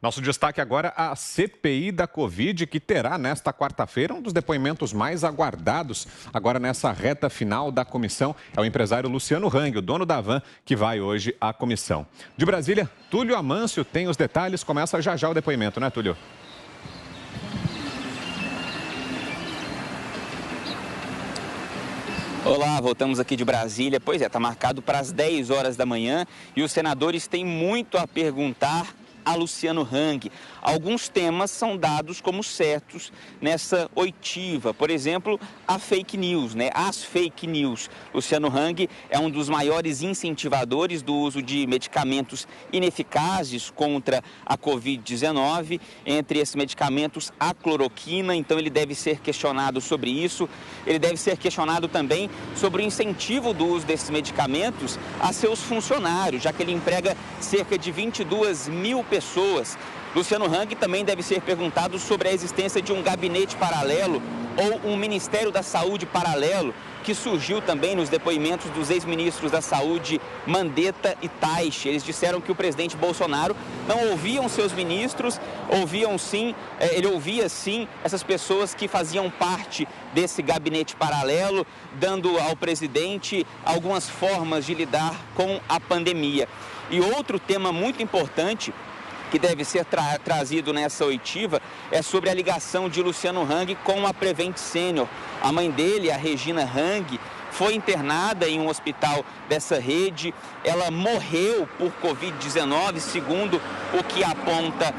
Nosso destaque agora a CPI da Covid, que terá nesta quarta-feira um dos depoimentos mais aguardados agora nessa reta final da comissão. É o empresário Luciano Hang, o dono da van, que vai hoje à comissão. De Brasília, Túlio Amâncio tem os detalhes. Começa já já o depoimento, né, Túlio? Olá, voltamos aqui de Brasília. Pois é, está marcado para as 10 horas da manhã e os senadores têm muito a perguntar a Luciano Hang. Alguns temas são dados como certos nessa oitiva. Por exemplo, a fake news, as fake news. Luciano Hang é um dos maiores incentivadores do uso de medicamentos ineficazes contra a Covid-19. Entre esses medicamentos, a cloroquina. Então, ele deve ser questionado sobre isso. Ele deve ser questionado também sobre o incentivo do uso desses medicamentos a seus funcionários, já que ele emprega cerca de 22 mil pessoas. Luciano Hang também deve ser perguntado sobre a existência de um gabinete paralelo ou um Ministério da Saúde paralelo, que surgiu também nos depoimentos dos ex-ministros da Saúde, Mandetta e Taixe. Eles disseram que o presidente Bolsonaro não ouvia seus ministros, ele ouvia sim essas pessoas que faziam parte desse gabinete paralelo, dando ao presidente algumas formas de lidar com a pandemia. E outro tema muito importante que deve ser trazido nessa oitiva é sobre a ligação de Luciano Hang com a Prevent Senior. A mãe dele, a Regina Hang, foi internada em um hospital dessa rede. Ela morreu por Covid-19, segundo o que aponta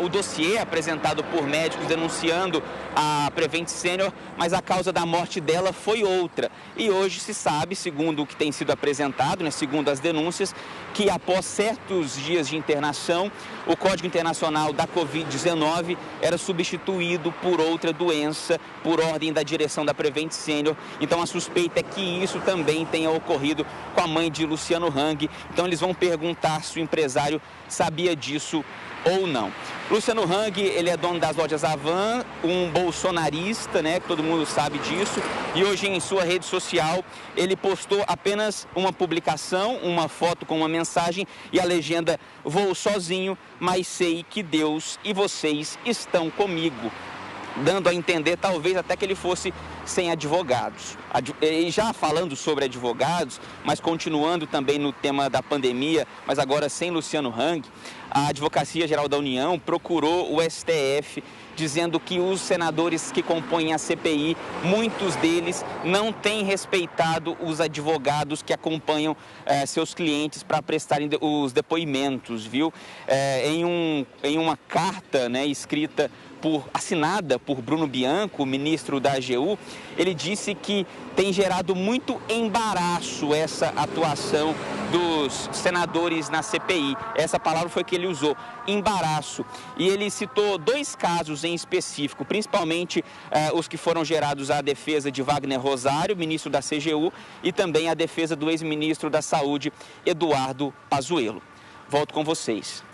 o dossiê apresentado por médicos denunciando a Prevent Senior, mas a causa da morte dela foi outra. E hoje se sabe, segundo o que tem sido apresentado, segundo as denúncias, que após certos dias de internação, o Código Internacional da Covid-19 era substituído por outra doença, por ordem da direção da Prevent Senior. Então a suspeita é que isso também tenha ocorrido com a mãe de Luciano Hang. Então eles vão perguntar se o empresário sabia disso ou não. Luciano Hang, ele é dono das lojas Havan, um bolsonarista, que todo mundo sabe disso, e hoje em sua rede social ele postou apenas uma publicação, uma foto com uma mensagem e a legenda: "Vou sozinho, mas sei que Deus e vocês estão comigo", dando a entender talvez até que ele fosse sem advogados. E já falando sobre advogados, mas continuando também no tema da pandemia, mas agora sem Luciano Hang, a Advocacia Geral da União procurou o STF dizendo que os senadores que compõem a CPI, muitos deles não têm respeitado os advogados que acompanham seus clientes para prestarem os depoimentos, viu? Em uma carta escrita assinada por Bruno Bianco, ministro da AGU, ele disse que tem gerado muito embaraço essa atuação dos senadores na CPI. Essa palavra foi que ele usou, embaraço. E ele citou dois casos em específico, principalmente os que foram gerados à defesa de Wagner Rosário, ministro da CGU, e também a defesa do ex-ministro da Saúde, Eduardo Pazuello. Volto com vocês.